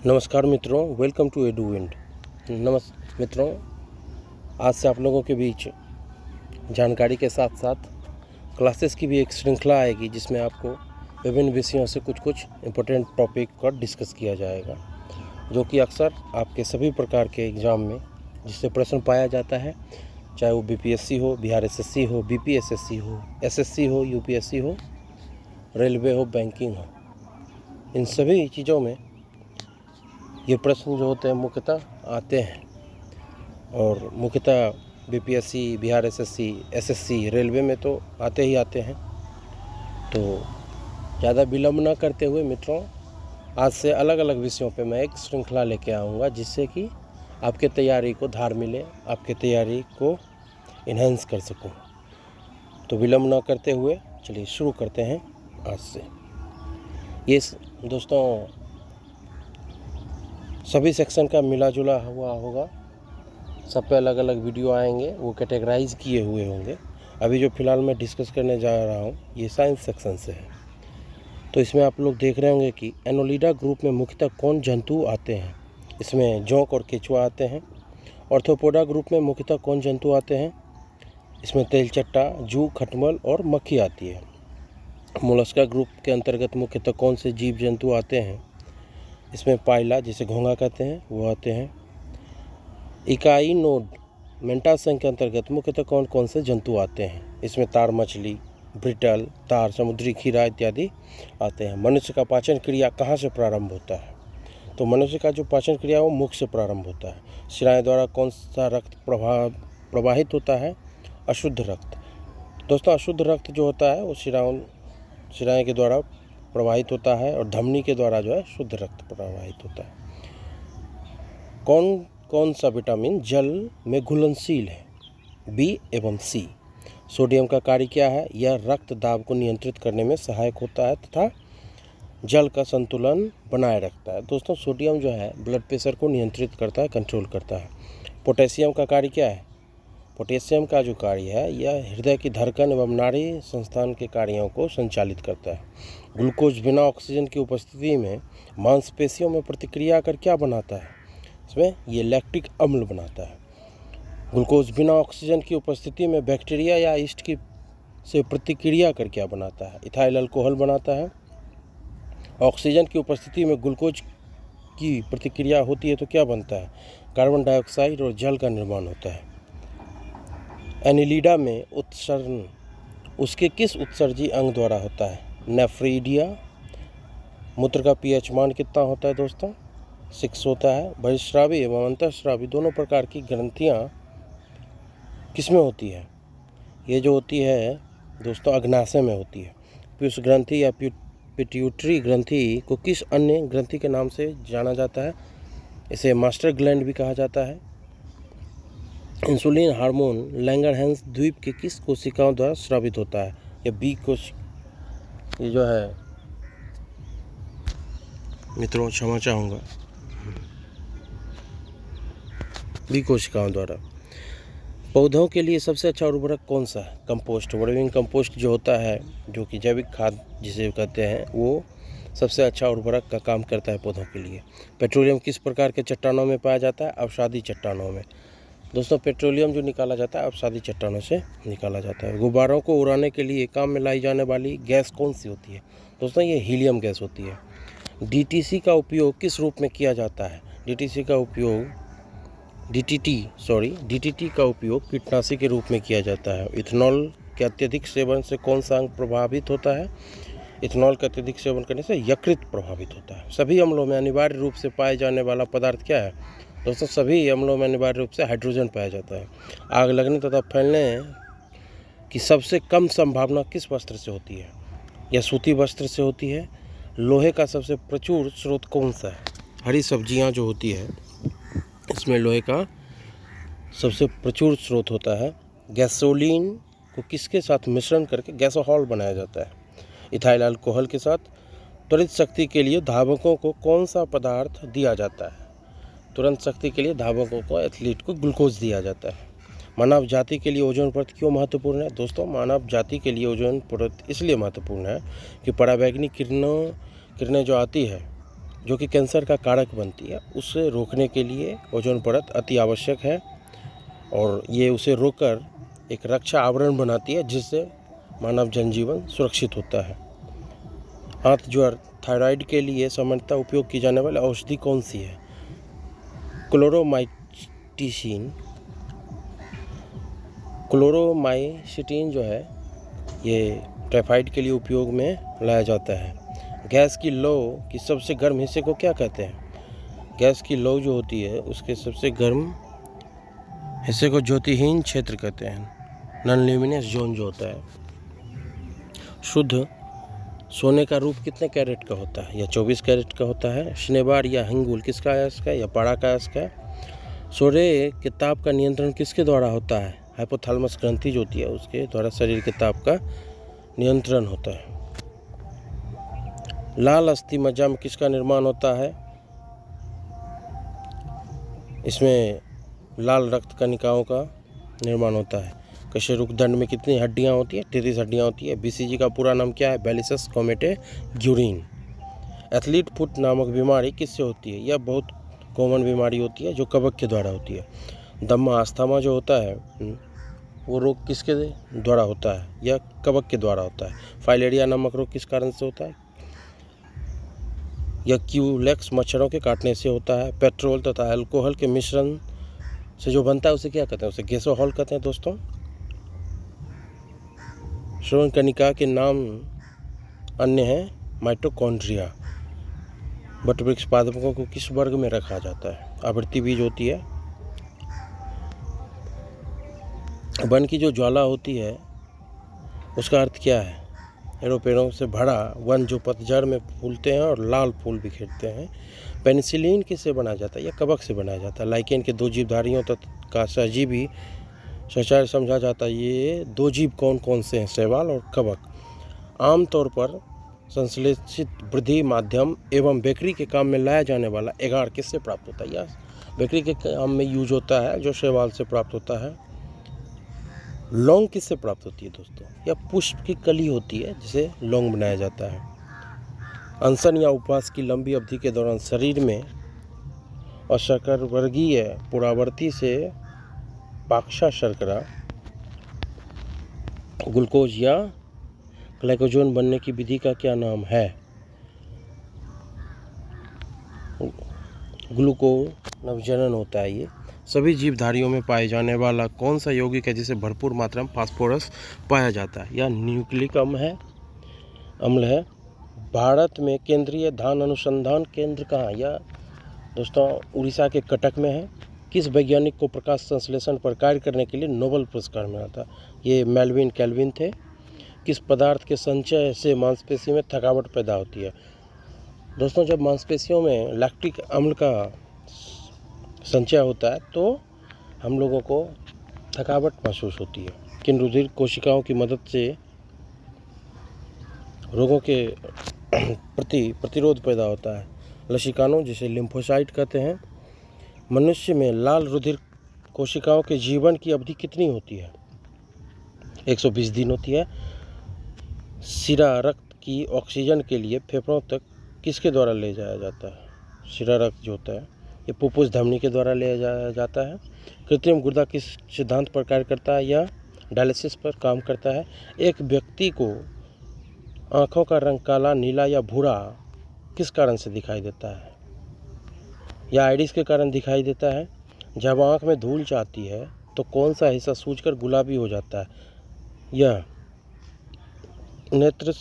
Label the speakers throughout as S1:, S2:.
S1: नमस्कार मित्रों, welcome to एडुविंड। मित्रों, आज से आप लोगों के बीच जानकारी के साथ साथ क्लासेस की भी एक श्रृंखला आएगी जिसमें आपको विभिन्न विषयों से कुछ इम्पोर्टेंट टॉपिक पर डिस्कस किया जाएगा, जो कि अक्सर आपके सभी प्रकार के एग्ज़ाम में जिससे प्रश्न पाया जाता है, चाहे वो बीपीएससी हो, बिहार एसएससी हो, बीपीएसएससी हो, एसएससी हो, यूपीएससी हो, रेलवे हो, बैंकिंग हो, इन सभी चीज़ों में ये प्रश्न जो होते हैं मुख्यतः आते हैं। और मुख्यतः BPSC, Bihar SSC, SSC, railway में तो आते ही आते हैं। तो ज़्यादा विलम्ब न करते हुए मित्रों, आज से अलग अलग विषयों पे मैं एक श्रृंखला लेके आऊँगा जिससे कि आपके तैयारी को धार मिले, आपके तैयारी को इन्हेंस कर सकूँ। तो विलम्ब न करते हुए चलिए शुरू करते हैं आज से। ये दोस्तों सभी सेक्शन का मिला जुला हुआ होगा, सब पे अलग अलग वीडियो आएंगे, वो कैटेगराइज किए हुए होंगे। अभी जो फ़िलहाल मैं डिस्कस करने जा रहा हूँ ये साइंस सेक्शन से है। तो इसमें आप लोग देख रहे होंगे कि एनोलिडा ग्रुप में मुख्यतः कौन जंतु आते हैं। इसमें जोंक और केचुआ आते हैं। ऑर्थोपोडा ग्रुप में मुख्यतः कौन जंतु आते हैं। इसमें तेलचट्टा, जू, खटमल और मक्खी आती है। मोलस्का ग्रुप के अंतर्गत मुख्यतः कौन से जीव जंतु आते हैं। इसमें पाइला, जिसे घोंघा कहते हैं, वो आते हैं। इकाइनोड मेंटासन के अंतर्गत मुख्यतः कौन कौन से जंतु आते हैं। इसमें तार मछली, ब्रिटल, तार, समुद्री खीरा इत्यादि आते हैं। मनुष्य का पाचन क्रिया कहाँ से प्रारंभ होता है। तो मनुष्य का जो पाचन क्रिया वो मुख से प्रारंभ होता है। शिराएं द्वारा कौन सा रक्त प्रवाहित होता है। अशुद्ध रक्त। दोस्तों, अशुद्ध रक्त जो होता है वो शिराएं के द्वारा प्रवाहित होता है और धमनी के द्वारा जो है शुद्ध रक्त प्रवाहित होता है। कौन कौन सा विटामिन जल में घुलनशील है। बी एवं सी। सोडियम का कार्य क्या है। यह रक्त दाब को नियंत्रित करने में सहायक होता है तथा जल का संतुलन बनाए रखता है। दोस्तों, सोडियम जो है ब्लड प्रेशर को नियंत्रित करता है, कंट्रोल करता है। पोटेशियम का कार्य क्या है। पोटेशियम का जो कार्य है यह हृदय की धड़कन एवं नाड़ी संस्थान के कार्यों को संचालित करता है। ग्लूकोज बिना ऑक्सीजन की उपस्थिति में मांसपेशियों में प्रतिक्रिया कर क्या बनाता है। इसमें ये लैक्टिक अम्ल बनाता है। ग्लूकोज बिना ऑक्सीजन की उपस्थिति में बैक्टीरिया या यीस्ट की से प्रतिक्रिया कर क्या बनाता है। इथाइल अल्कोहल बनाता है। ऑक्सीजन की उपस्थिति में ग्लूकोज की प्रतिक्रिया होती है तो क्या बनता है। कार्बन डाइऑक्साइड और जल का निर्माण होता है। एनिलिडा में उत्सर्जन उसके किस उत्सर्जी अंग द्वारा होता है। नेफ्रीडिया। मूत्र का पीएच मान कितना होता है दोस्तों। 6 होता है। बहिस्रावी एवं अंतःस्रावी दोनों प्रकार की ग्रंथियाँ किसमें होती है। ये जो होती है दोस्तों अग्नाशय में होती है। पीयूष ग्रंथि या पिट्यूटरी ग्रंथि को किस अन्य ग्रंथि के नाम से जाना जाता है। इसे मास्टर ग्लैंड भी कहा जाता है। इंसुलिन हार्मोन लैंगरहैंस द्वीप के किस कोशिकाओं द्वारा स्रावित होता है। या बी कोशिका, ये जो है मित्रों क्षमा चाहूँगा, बी कोशिकाओं द्वारा। पौधों के लिए सबसे अच्छा उर्वरक कौन सा है। कंपोस्ट। वर्मिंग कंपोस्ट जो होता है, जो कि जैविक खाद जिसे कहते हैं, वो सबसे अच्छा उर्वरक का काम करता है पौधों के लिए। पेट्रोलियम किस प्रकार के चट्टानों में पाया जाता है। अवसादी चट्टानों में। दोस्तों, पेट्रोलियम जो निकाला जाता है अवसादी चट्टानों से निकाला जाता है। गुब्बारों को उड़ाने के लिए काम में लाई जाने वाली गैस कौन सी होती है। दोस्तों, ये हीलियम गैस होती है। डीटीसी का उपयोग किस रूप में किया जाता है। डीटीटी का उपयोग कीटनाशी के रूप में किया जाता है। इथेनॉल के अत्यधिक सेवन से कौन सा अंग प्रभावित होता है। इथेनॉल का अत्यधिक सेवन करने से यकृत प्रभावित होता है। सभी अम्लों में अनिवार्य रूप से पाए जाने वाला पदार्थ क्या है। दोस्तों, सभी अम्लों में अनिवार्य रूप से हाइड्रोजन पाया जाता है। आग लगने तथा फैलने की सबसे कम संभावना किस वस्त्र से होती है। यह सूती वस्त्र से होती है। लोहे का सबसे प्रचुर स्रोत कौन सा है। हरी सब्जियां जो होती है इसमें लोहे का सबसे प्रचुर स्रोत होता है। गैसोलीन को किसके साथ मिश्रण करके गैसोहॉल बनाया जाता है। इथाइल अल्कोहल के साथ। त्वरित शक्ति के लिए धावकों को कौन सा पदार्थ दिया जाता है। तुरंत शक्ति के लिए धावकों को, एथलीट को ग्लूकोज दिया जाता है। मानव जाति के लिए ओजोन परत क्यों महत्वपूर्ण है। दोस्तों, मानव जाति के लिए ओजोन परत इसलिए महत्वपूर्ण है कि पराबैंगनी किरणें जो आती है जो कि कैंसर का कारक बनती है, उसे रोकने के लिए ओजोन परत अति आवश्यक है और ये उसे रोककर एक रक्षा आवरण बनाती है जिससे मानव जनजीवन सुरक्षित होता है। आंत ज्वर थायराइड के लिए सामान्यतः उपयोग की जाने वाली औषधि कौन सी है? क्लोरोमाइसिटिन जो है ये टाइफाइड के लिए उपयोग में लाया जाता है। गैस की लौ की सबसे गर्म हिस्से को क्या कहते हैं? गैस की लौ जो होती है उसके सबसे गर्म हिस्से को ज्योतिहीन क्षेत्र कहते हैं, नॉन ल्यूमिनस जोन जो होता है। शुद्ध सोने का रूप कितने कैरेट का होता है? या 24 कैरेट का होता है। शनिवार या हिंगुल किसका अयस्क है? या पारा का अयस्क है। शौर्य के ताप का नियंत्रण किसके द्वारा होता है? हाइपोथैलेमस ग्रंथि जो होती है उसके द्वारा शरीर के ताप का नियंत्रण होता है। लाल अस्थि मज्जा में किसका निर्माण होता है? इसमें लाल रक्त कणिकाओं का निर्माण होता है। कशेरुकदंड में कितनी हड्डियां होती है? 33 हड्डियां होती है। बीसीजी का पूरा नाम क्या है? बैलिसस कोमेटेग्यूरिन। एथलीट फुट नामक बीमारी किससे होती है? यह बहुत कॉमन बीमारी होती है जो कवक के द्वारा होती है। दमा अस्थमा जो होता है वो रोग किसके द्वारा होता है? यह कवक के द्वारा होता है। फाइलेरिया नामक रोग किस कारण से होता है? यह क्यूलेक्स मच्छरों के काटने से होता है। पेट्रोल तथा अल्कोहल के मिश्रण से जो बनता है उसे क्या कहते हैं? उसे गैसोहॉल कहते हैं दोस्तों। श्रवण कणिका के नाम अन्य हैं माइटोकॉन्ड्रिया। वटवृक्ष पादपों को किस वर्ग में रखा जाता है? आवृत्ति बीज होती है। वन की जो ज्वाला होती है उसका अर्थ क्या है? एरोपेड़ों से भरा वन जो पतझड़ में फूलते हैं और लाल फूल बिखेरते हैं। पेनिसिलिन किससे बनाया जाता है? या कवक से बनाया जाता है। लाइकेन के 2 जीवधारियों का सहजीवी शौचालय समझा जाता है। ये 2 जीव कौन कौन से हैं? शैवाल और कवक। आमतौर पर संश्लेषित वृद्धि माध्यम एवं बेकरी के काम में लाया जाने वाला एगार किससे प्राप्त होता है? या बेकरी के काम में यूज होता है जो शैवाल से प्राप्त होता है। लौंग किससे प्राप्त होती है दोस्तों? या पुष्प की कली होती है जिसे लौंग बनाया जाता है। अनशन या उपवास की लंबी अवधि के दौरान शरीर में अशर्करवर्गीय पुरावर्ती से पाक्षा शर्करा, ग्लूकोज या ग्लाइकोजन बनने की विधि का क्या नाम है? ग्लूकोनवजनन होता है। ये सभी जीवधारियों में पाए जाने वाला कौन सा यौगिक है जिसे भरपूर मात्रा में फास्फोरस पाया जाता है? यह न्यूक्लिक अम्ल है। भारत में केंद्रीय धान अनुसंधान केंद्र कहाँ? यह दोस्तों उड़ीसा के कटक में है। किस वैज्ञानिक को प्रकाश संश्लेषण पर कार्य करने के लिए नोबेल पुरस्कार मिला था? ये मेल्विन कैल्विन थे। किस पदार्थ के संचय से मांसपेशी में थकावट पैदा होती है? दोस्तों जब मांसपेशियों में लैक्टिक अम्ल का संचय होता है तो हम लोगों को थकावट महसूस होती है। किन रुधिर कोशिकाओं की मदद से रोगों के प्रति प्रतिरोध पैदा होता है? लसिकानों जिसे लिम्फोसाइट कहते हैं। मनुष्य में लाल रुधिर कोशिकाओं के जीवन की अवधि कितनी होती है? 120 दिन होती है। शिरा रक्त की ऑक्सीजन के लिए फेफड़ों तक किसके द्वारा ले जाया जाता है? शिरा रक्त जो होता है ये फुफ्फुस धमनी के द्वारा ले जाया जाता है। कृत्रिम गुर्दा किस सिद्धांत पर कार्य करता है या डायलिसिस पर काम करता है? एक व्यक्ति को आँखों का रंग काला, नीला या भूरा किस कारण से दिखाई देता है? या आइरिस के कारण दिखाई देता है? जब आँख में धूल जाती है तो कौन सा हिस्सा सूजकर गुलाबी हो जाता है? यह नेत्र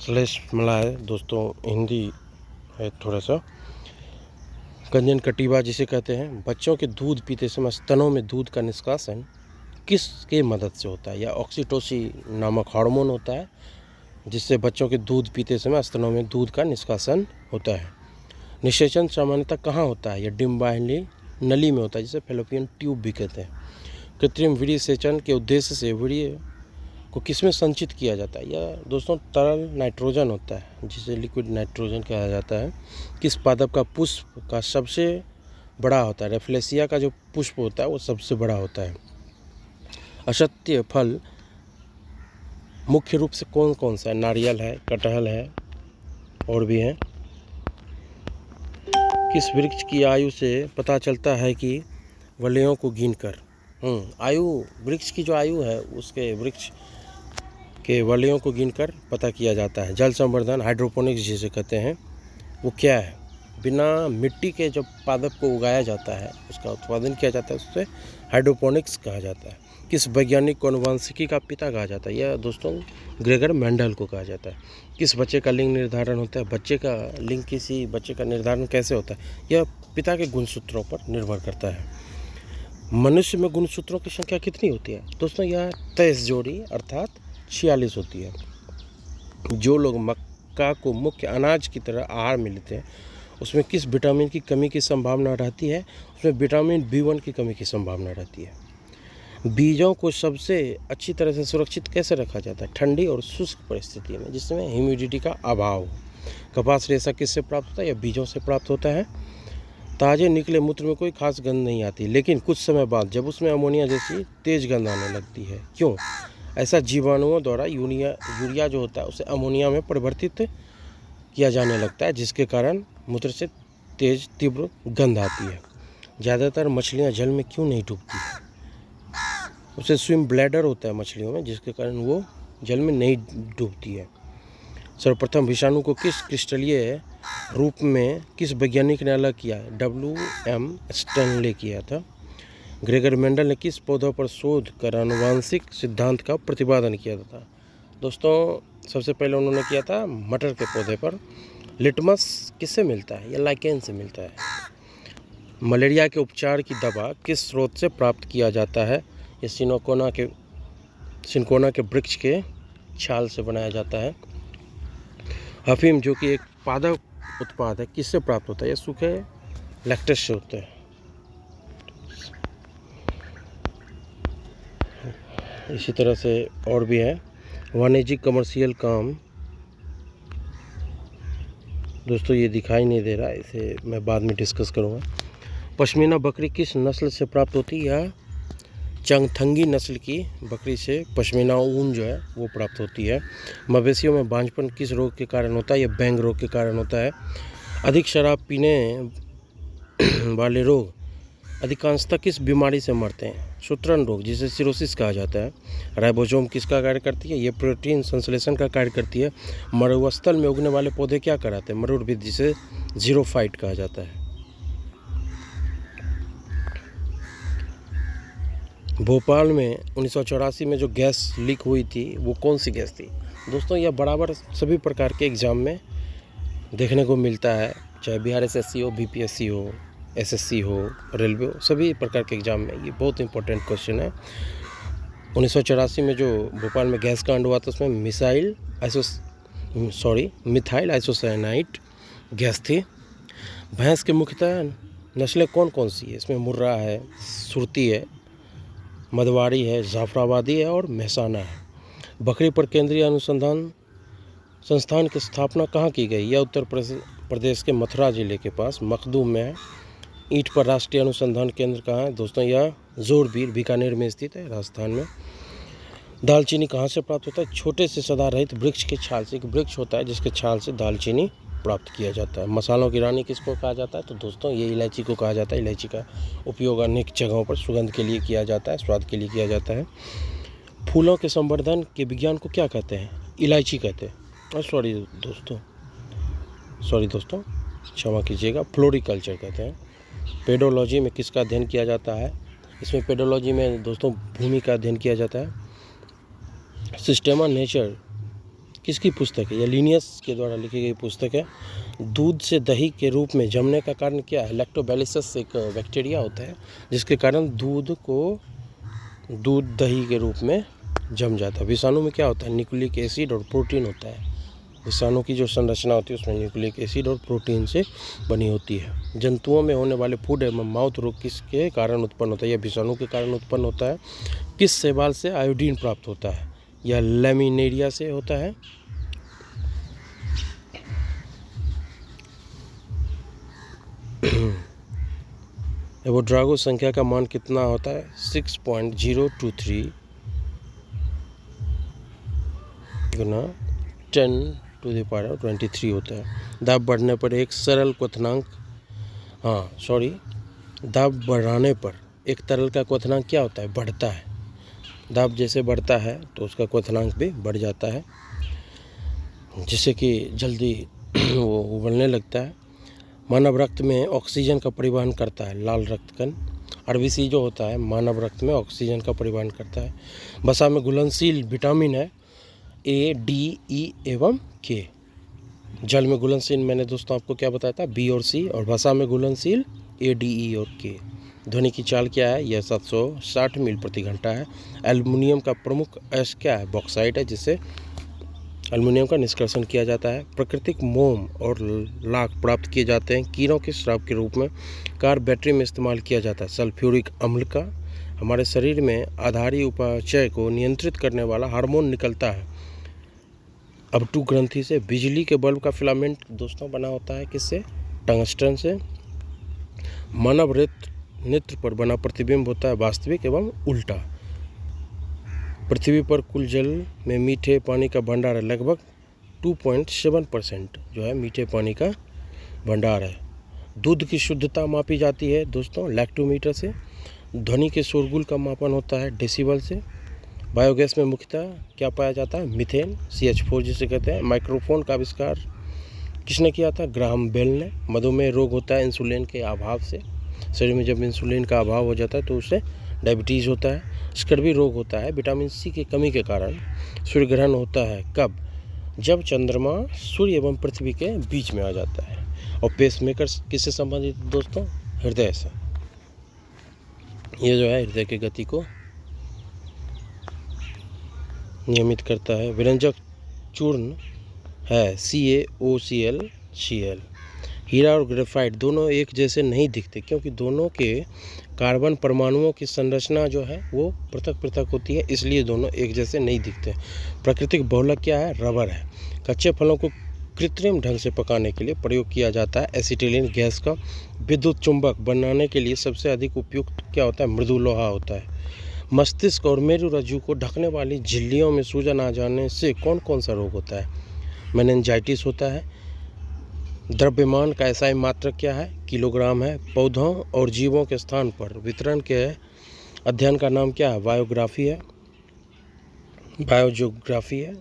S1: श्लेष्मला दोस्तों हिंदी है थोड़ा सा। कंजन कटिवा जिसे कहते हैं। बच्चों के दूध पीते समय स्तनों में दूध का निष्कासन किसके मदद से होता है? या ऑक्सीटोसिन नामक हार्मोन होता है जिससे बच्चों के दूध पीते समय स्तनों में दूध का निष्कासन होता है। निषेचन सामान्यतः कहाँ होता है? यह डिम्बाइली नली में होता है जिसे फैलोपियन ट्यूब भी कहते हैं। कृत्रिम वीर्य सेचन के उद्देश्य से वीर्य को किसमें संचित किया जाता है? यह दोस्तों तरल नाइट्रोजन होता है जिसे लिक्विड नाइट्रोजन कहा जाता है। किस पादप का पुष्प का सबसे बड़ा होता है? रेफ्लेसिया का जो पुष्प होता है वो सबसे बड़ा होता है। असत्य फल मुख्य रूप से कौन कौन सा है? नारियल है, कटहल है, और भी हैं। किस वृक्ष की आयु से पता चलता है कि वलयों को गिनकर, आयु, वृक्ष की जो आयु है उसके वृक्ष के वलयों को गिनकर पता किया जाता है। जल संवर्धन, हाइड्रोपोनिक्स जिसे कहते हैं, वो क्या है? बिना मिट्टी के जब पादप को उगाया जाता है, उसका उत्पादन किया जाता है, उससे हाइड्रोपोनिक्स कहा जाता है। किस वैज्ञानिक को आनुवंशिकी का पिता कहा जाता है? यह दोस्तों ग्रेगर मेंडल को कहा जाता है। किस बच्चे का लिंग निर्धारण होता है? बच्चे का लिंग, किसी बच्चे का निर्धारण कैसे होता है? यह पिता के गुणसूत्रों पर निर्भर करता है। मनुष्य में गुणसूत्रों की संख्या कितनी होती है? दोस्तों यह 23 जोड़ी अर्थात 46 होती है। जो लोग मक्का को मुख्य अनाज की तरह आहार में लेते हैं, उसमें किस विटामिन की कमी की संभावना रहती है? उसमें विटामिन B1 की कमी की संभावना रहती है। बीजों को सबसे अच्छी तरह से सुरक्षित कैसे रखा जाता है? ठंडी और शुष्क परिस्थिति में, जिसमें ह्यूमिडिटी का अभाव हो। कपास रेशा किससे प्राप्त होता है? या बीजों से प्राप्त होता है। ताजे निकले मूत्र में कोई खास गंध नहीं आती, लेकिन कुछ समय बाद जब उसमें अमोनिया जैसी तेज गंध आने लगती है, क्यों? ऐसा जीवाणुओं द्वारा यूरिया जो होता है उसे अमोनिया में परिवर्तित किया जाने लगता है, जिसके कारण मूत्र से तेज तीव्र गंध आती है। ज़्यादातर मछलियाँ जल में क्यों नहीं डूबती है? उसे स्विम ब्लैडर होता है मछलियों में, जिसके कारण वो जल में नहीं डूबती है। सर्वप्रथम विषाणु को किस क्रिस्टलीय रूप में किस वैज्ञानिक ने अलग किया है? WM स्टैनले किया था। ग्रेगर मेंडल ने किस पौधों पर शोध कर आनुवांशिक सिद्धांत का प्रतिपादन किया था? दोस्तों सबसे पहले उन्होंने किया था मटर के पौधे पर। लिटमस किससे मिलता है? या लाइकेन से मिलता है। मलेरिया के उपचार की दवा किस स्रोत से प्राप्त किया जाता है? ये सिनकोना के वृक्ष के छाल से बनाया जाता है। अफीम जो कि एक पादप उत्पाद है, किससे प्राप्त होता है? ये सूखे लैक्टस से होता है। इसी तरह से और भी है। वाणिज्यिक कमर्शियल काम, दोस्तों ये दिखाई नहीं दे रहा है, इसे मैं बाद में डिस्कस करूँगा। पश्मीना बकरी किस नस्ल से प्राप्त होती है? या चंगथंगी नस्ल की बकरी से पश्मीना ऊन जो है वो प्राप्त होती है। मवेशियों में बांझपन किस रोग के कारण होता है? या बैंग रोग के कारण होता है। अधिक शराब पीने वाले रोग अधिकांशतः किस बीमारी से मरते हैं? सूत्रण रोग, जिसे सिरोसिस कहा जाता है। राइबोसोम किसका कार्य करती है? ये प्रोटीन संश्लेषण का कार्य करती है। मरुस्थल में उगने वाले पौधे क्या कहलाते हैं? मरुद्भिद, जिसे जीरोफाइट कहा जाता है। भोपाल में 1984 में जो गैस लीक हुई थी वो कौन सी गैस थी? दोस्तों यह बराबर सभी प्रकार के एग्ज़ाम में देखने को मिलता है, चाहे बिहार SSC हो, BPSC हो, SSC हो, रेलवे हो, सभी प्रकार के एग्ज़ाम में ये बहुत इंपॉर्टेंट क्वेश्चन है। 1984 में जो भोपाल में गैस कांड हुआ था उसमें मिथाइल आइसोसाइनाइड गैस थी। भैंस के मुख्यतः नस्लें कौन कौन सी है? इसमें मुर्रा है, सुरती है, मदवाड़ी है, जाफराबादी है और मेहसाना है। बकरी पर केंद्रीय अनुसंधान संस्थान की स्थापना कहाँ की गई? यह उत्तर प्रदेश के मथुरा जिले के पास मखदूम में है। ईंट पर राष्ट्रीय अनुसंधान केंद्र कहाँ है? दोस्तों यह जोरबीर बीकानेर में स्थित है, राजस्थान में। दालचीनी कहाँ से प्राप्त होता है? छोटे से सदा रहित वृक्ष के छाल से। एक वृक्ष होता है जिसके छाल से दालचीनी प्राप्त किया जाता है। मसालों की रानी किसको कहा जाता है? तो दोस्तों ये इलायची को कहा जाता है। इलायची का उपयोग अनेक जगहों पर सुगंध के लिए किया जाता है, स्वाद के लिए किया जाता है। फूलों के संवर्धन के विज्ञान को क्या कहते हैं? इलायची कहते हैं। सॉरी दोस्तों क्षमा कीजिएगा, फ्लोरिकल्चर कहते हैं। पेडोलॉजी में किसका अध्ययन किया जाता है? इसमें पेडोलॉजी में दोस्तों भूमि का अध्ययन किया जाता है। सिस्टम ऑफ नेचर किसकी पुस्तक है? यह लिनियस के द्वारा लिखी गई पुस्तक है। दूध से दही के रूप में जमने का कारण क्या है? लैक्टोबैसिलस एक बैक्टीरिया होता है जिसके कारण दूध दही के रूप में जम जाता है। विषाणु में क्या होता है? न्यूक्लिक एसिड और प्रोटीन होता है। विषाणु की जो संरचना होती है उसमें न्यूक्लिक एसिड और प्रोटीन से बनी होती है। जंतुओं में होने वाले फूड एवं माउथ रोग किसके कारण उत्पन्न होता है? यह विषाणु के कारण उत्पन्न होता है। किस शैवाल से आयोडीन प्राप्त होता है? यह लैमिनेरिया से होता है। एवोगाड्रो संख्या का मान कितना होता है? 6.023 गुना 10 10⁻23 होता है। दाब बढ़ने पर एक सरल क्वथनांक दाब बढ़ाने पर एक तरल का क्वथनांक क्या होता है? बढ़ता है। दाब जैसे बढ़ता है तो उसका क्वथनांक भी बढ़ जाता है, जिससे कि जल्दी वो उबलने लगता है। मानव रक्त में ऑक्सीजन का परिवहन करता है लाल रक्त कण। आरबीसी जो होता है मानव रक्त में ऑक्सीजन का परिवहन करता है। वसा में घुलनशील विटामिन है ए, डी, ई एवं के। जल में घुलनशील मैंने दोस्तों आपको क्या बताया था? बी और सी। और वसा में घुलनशील ए, डी, ई और के। ध्वनि की चाल क्या है? यह 760 मील प्रति घंटा है। एल्युमिनियम का प्रमुख अयस्क क्या है? बॉक्साइट है, जिससे एल्युमिनियम का निष्कर्षण किया जाता है। प्राकृतिक मोम और लाख प्राप्त किए जाते हैं कीड़ों के श्राप के रूप में। कार बैटरी में इस्तेमाल किया जाता है सल्फ्यूरिक अम्ल का। हमारे शरीर में आधारी उपापचय को नियंत्रित करने वाला हार्मोन निकलता है अबटू ग्रंथि से। बिजली के बल्ब का फिलामेंट दोस्तों बना होता है किससे? टंगस्टन से। मानव नेत्र पर बना प्रतिबिंब होता है वास्तविक एवं उल्टा। पृथ्वी पर कुल जल में मीठे पानी का भंडार है लगभग 2.7% जो है मीठे पानी का भंडार है। दूध की शुद्धता मापी जाती है दोस्तों लैक्टोमीटर से। ध्वनि के शोरगुल का मापन होता है डेसिबल से। बायोगैस में मुख्यतः क्या पाया जाता है? मीथेन, CH4 जिसे कहते हैं। माइक्रोफोन का आविष्कार किसने किया था? ग्राहम बेल ने। मधुमेह रोग होता है इंसुलिन के अभाव से। शरीर में जब इंसुलिन का अभाव हो जाता है तो उससे डायबिटीज़ होता है। स्कर्वी रोग होता है विटामिन सी की कमी के कारण। सूर्य ग्रहण होता है कब? जब चंद्रमा सूर्य एवं पृथ्वी के बीच में आ जाता है। और पेसमेकर किससे संबंधित दोस्तों? हृदय से। ये जो है हृदय की गति को नियमित करता है। विरंजक चूर्ण है CaOCl। हीरा और ग्रेफाइट दोनों एक जैसे नहीं दिखते क्योंकि दोनों के कार्बन परमाणुओं की संरचना जो है वो पृथक पृथक होती है, इसलिए दोनों एक जैसे नहीं दिखते। प्राकृतिक बहुलक क्या है? रबर है। कच्चे फलों को कृत्रिम ढंग से पकाने के लिए प्रयोग किया जाता है एसिटिलीन गैस का। विद्युत चुंबक बनाने के लिए सबसे अधिक उपयुक्त क्या होता है? मृदु लोहा होता है। मस्तिष्क और मेरुरज्जु को ढकने वाली झिल्लियों में सूजन आ जाने से कौन कौन सा रोग होता है? मेनिंजाइटिस होता है। द्रव्यमान का SI मात्रक क्या है? किलोग्राम है। पौधों और जीवों के स्थान पर वितरण के अध्ययन का नाम क्या है? बायोजियोग्राफी है।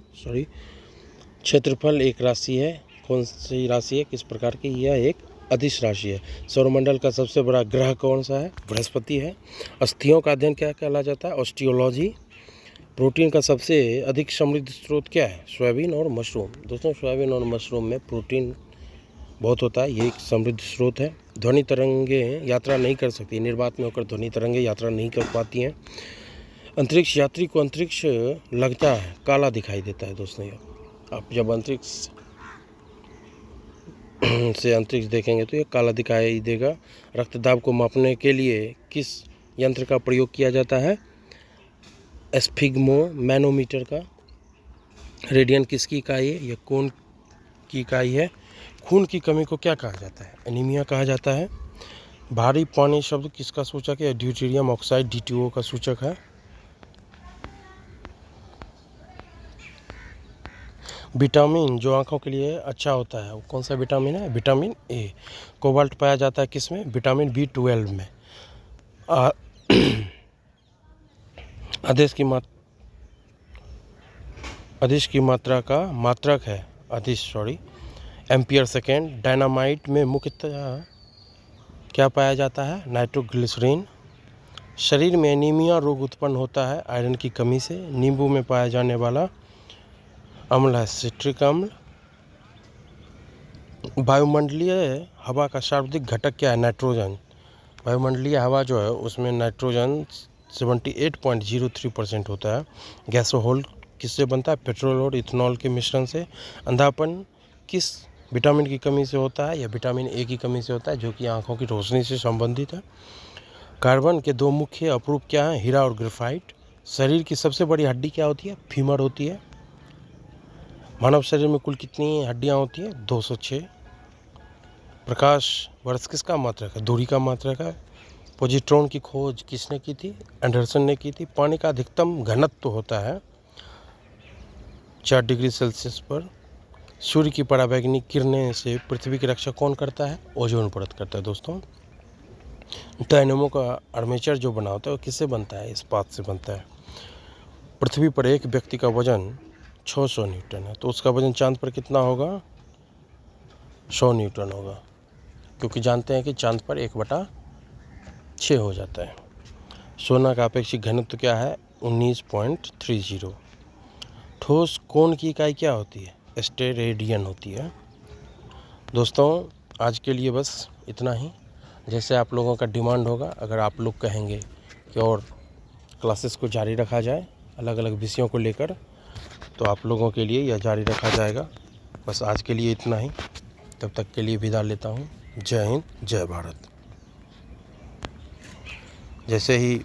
S1: क्षेत्रफल एक राशि है। कौन सी राशि है? किस प्रकार की? यह एक अदिश राशि है। सौरमंडल का सबसे बड़ा ग्रह कौन सा है? बृहस्पति है। अस्थियों का अध्ययन क्या कहला जाता है? ऑस्टियोलॉजी। प्रोटीन का सबसे अधिक समृद्ध स्रोत क्या है? सोयाबीन और मशरूम। दोस्तों सोयाबीन और मशरूम में प्रोटीन बहुत होता है, ये एक समृद्ध स्रोत है। ध्वनि तरंगे यात्रा नहीं कर सकती, निर्वात में होकर ध्वनि तरंगे यात्रा नहीं कर पाती हैं। अंतरिक्ष यात्री को अंतरिक्ष लगता है काला दिखाई देता है दोस्तों। आप जब अंतरिक्ष से अंतरिक्ष देखेंगे तो ये काला दिखाई देगा। रक्तदाब को मापने के लिए किस यंत्र का प्रयोग किया जाता है? एस्फिग्मोमैनोमीटर का। रेडियन किसकी इकाई है? यह कोण की इकाई है। खून की कमी को क्या कहा जाता है? एनीमिया कहा जाता है। भारी पानी शब्द किसका सूचक है? ड्यूटेरियम ऑक्साइड D2O का सूचक है। विटामिन जो आंखों के लिए अच्छा होता है वो कौन सा विटामिन है? Vitamin A। कोबाल्ट पाया जाता है किसमें? विटामिन B12 में। आदेश की मात्रा का मात्रक है एम्पियर सेकेंड। डायनामाइट में मुख्यतः क्या पाया जाता है? नाइट्रोग्लिसरीन। शरीर में एनीमिया रोग उत्पन्न होता है आयरन की कमी से। नींबू में पाया जाने वाला अम्ल है सिट्रिक अम्ल। वायुमंडलीय हवा का सर्वाधिक घटक क्या है? नाइट्रोजन। वायुमंडलीय हवा जो है उसमें नाइट्रोजन 78.03% होता है। गैसोहोल किससे बनता है? पेट्रोल और इथेनॉल के मिश्रण से। अंधापन किस विटामिन की कमी से होता है? या विटामिन A की कमी से होता है, जो कि आंखों की रोशनी से संबंधित है। कार्बन के दो मुख्य अपरूप क्या हैं? हीरा और ग्रेफाइट। शरीर की सबसे बड़ी हड्डी क्या होती है? फीमर होती है। मानव शरीर में कुल कितनी हड्डियां होती है? 206। प्रकाश वर्ष किसका मात्रक है? दूरी का मात्रक है। पॉजिट्रॉन की खोज किसने की थी? एंडरसन ने की थी। पानी का अधिकतम घनत्व होता है 4 डिग्री सेल्सियस पर। सूर्य की पराबैंगनी किरणें से पृथ्वी की रक्षा कौन करता है? ओजोन परत करता है दोस्तों। डायनेमो का आर्मेचर जो बना होता है वो किससे बनता है? इस्पात से बनता है। पृथ्वी पर एक व्यक्ति का वजन 600 न्यूटन है, तो उसका वजन चांद पर कितना होगा? 100 न्यूटन होगा, क्योंकि जानते हैं कि चांद पर 1/6 हो जाता है। सोना का अपेक्षित घनत्व क्या है? 19.30। ठोस कोण की इकाई क्या होती है? स्टेरेडियन होती है। दोस्तों आज के लिए बस इतना ही। जैसे आप लोगों का डिमांड होगा, अगर आप लोग कहेंगे कि और क्लासेस को जारी रखा जाए अलग अलग विषयों को लेकर, तो आप लोगों के लिए यह जारी रखा जाएगा। बस आज के लिए इतना ही। तब तक के लिए विदा लेता हूँ। जय हिंद, जय भारत। जैसे ही